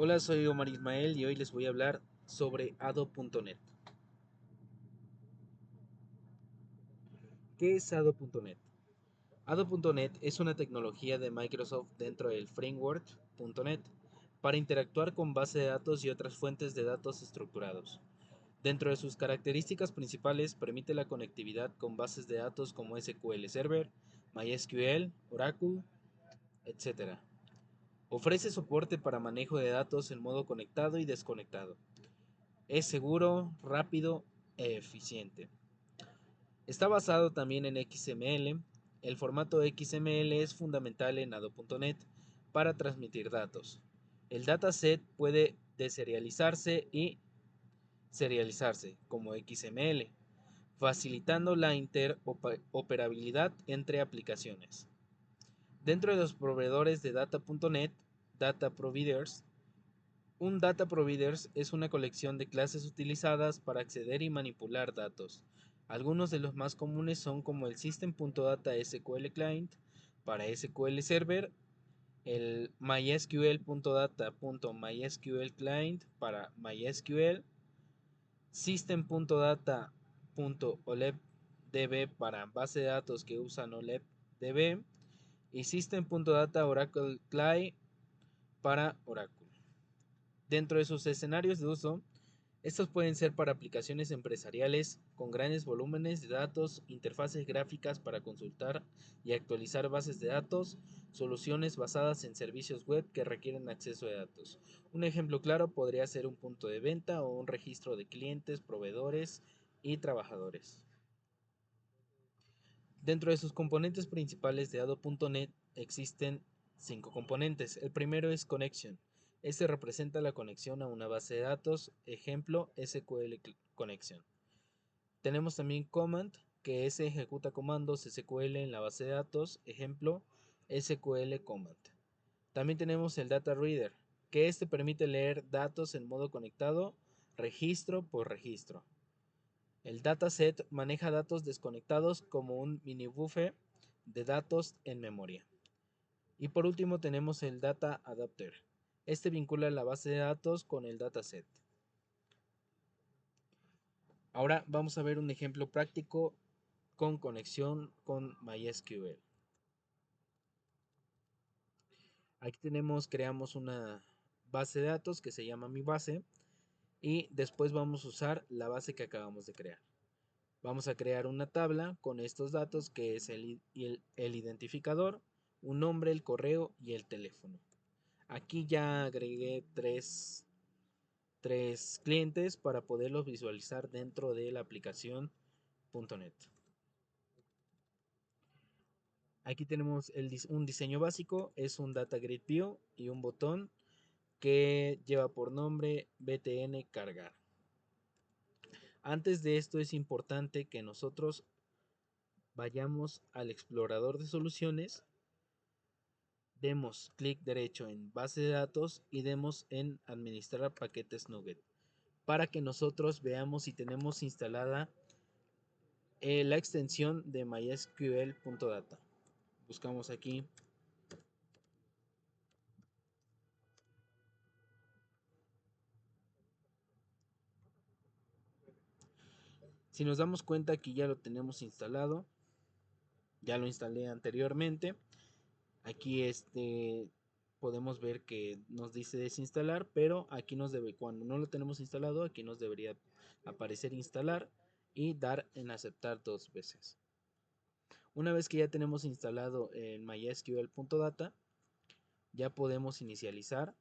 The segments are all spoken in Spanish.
Hola, soy Omar Ismael y hoy les voy a hablar sobre Ado.net. ¿Qué es Ado.net? Ado.net es una tecnología de Microsoft dentro del framework.net para interactuar con base de datos y otras fuentes de datos estructurados. Dentro de sus características principales permite la conectividad con bases de datos como SQL Server, MySQL, Oracle, etc. Ofrece soporte para manejo de datos en modo conectado y desconectado. Es seguro, rápido e eficiente. Está basado también en XML. El formato XML es fundamental en Ado.net para transmitir datos. El dataset puede deserializarse y serializarse como XML, facilitando la interoperabilidad entre aplicaciones. Dentro de los proveedores de Data.net, Data Providers, un data providers es una colección de clases utilizadas para acceder y manipular datos. Algunos de los más comunes son como el System.data SQL Client para SQL Server, el MySQL.data.mysql Client para MySQL, System.data.olevdb para base de datos que usan olevdb y System.data Oracle Client para Oracle. Dentro de sus escenarios de uso, estos pueden ser para aplicaciones empresariales con grandes volúmenes de datos, interfaces gráficas para consultar y actualizar bases de datos, soluciones basadas en servicios web que requieren acceso de datos. Un ejemplo claro podría ser un punto de venta o un registro de clientes, proveedores y trabajadores. Dentro de sus componentes principales de Ado.net existen 5 componentes. El primero es Connection. Este representa la conexión a una base de datos, ejemplo SQL Connection. Tenemos también Command, que ejecuta comandos SQL en la base de datos, ejemplo SQL Command. También tenemos el Data Reader, que permite leer datos en modo conectado, registro por registro. El dataset maneja datos desconectados como un mini buffer de datos en memoria. Y por último tenemos el Data Adapter. Vincula la base de datos con el dataset. Ahora vamos a ver un ejemplo práctico con conexión con MySQL. Aquí creamos una base de datos que se llama mi base y después vamos a usar la base que acabamos de crear. Vamos a crear una tabla con estos datos que es el identificador, un nombre, el correo y el teléfono. Aquí ya agregué tres clientes para poderlos visualizar dentro de la aplicación .NET. Aquí tenemos un diseño básico, es un Data Grid View y un botón que lleva por nombre btn cargar. Antes de esto es importante que nosotros vayamos al explorador de soluciones, demos clic derecho en base de datos y demos en administrar paquetes Nugget para que nosotros veamos si tenemos instalada la extensión de mysql.data. Buscamos aquí. Si nos damos cuenta que ya lo tenemos instalado, ya lo instalé anteriormente. Aquí podemos ver que nos dice desinstalar, pero aquí cuando no lo tenemos instalado, aquí nos debería aparecer instalar y dar en aceptar 2 veces. Una vez que ya tenemos instalado en mysql.data, ya podemos inicializar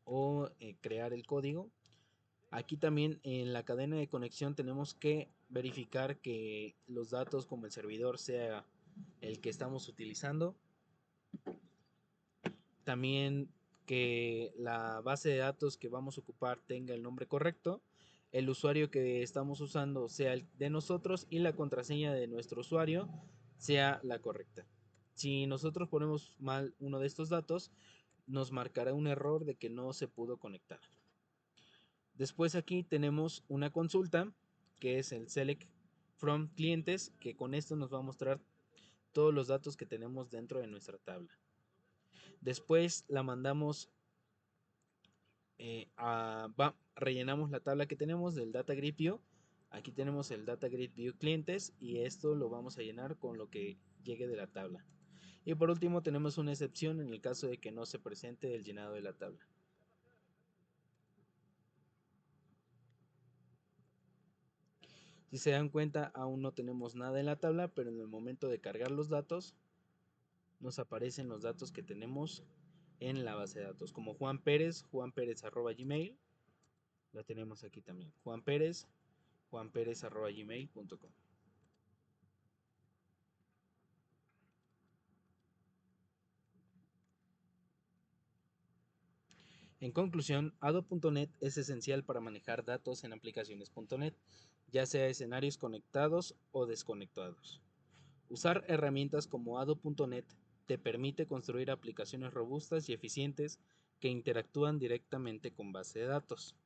o crear el código. Aquí también en la cadena de conexión tenemos que verificar que los datos como el servidor sea el que estamos utilizando. También que la base de datos que vamos a ocupar tenga el nombre correcto, el usuario que estamos usando sea el de nosotros y la contraseña de nuestro usuario sea la correcta. Si nosotros ponemos mal uno de estos datos, nos marcará un error de que no se pudo conectar. Después aquí tenemos una consulta que es el select from clientes, que con esto nos va a mostrar todos los datos que tenemos dentro de nuestra tabla. Después la mandamos rellenamos la tabla que tenemos del Data Grid View. Aquí tenemos el Data Grid View clientes y esto lo vamos a llenar con lo que llegue de la tabla. Y por último tenemos una excepción en el caso de que no se presente el llenado de la tabla. Si se dan cuenta, aún no tenemos nada en la tabla, pero en el momento de cargar los datos, nos aparecen los datos que tenemos en la base de datos, como Juan Pérez, juanperez@gmail, la tenemos aquí también, Juan Pérez, juanperez@gmail.com. En conclusión, Ado.net es esencial para manejar datos en aplicaciones.net, ya sea escenarios conectados o desconectados. Usar herramientas como Ado.net te permite construir aplicaciones robustas y eficientes que interactúan directamente con base de datos.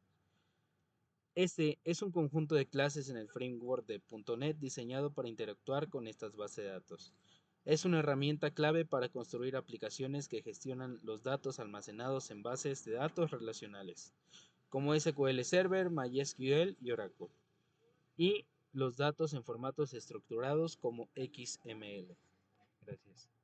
Este es un conjunto de clases en el framework de .NET diseñado para interactuar con estas bases de datos. Es una herramienta clave para construir aplicaciones que gestionan los datos almacenados en bases de datos relacionales, como SQL Server, MySQL y Oracle, y los datos en formatos estructurados como XML. Gracias.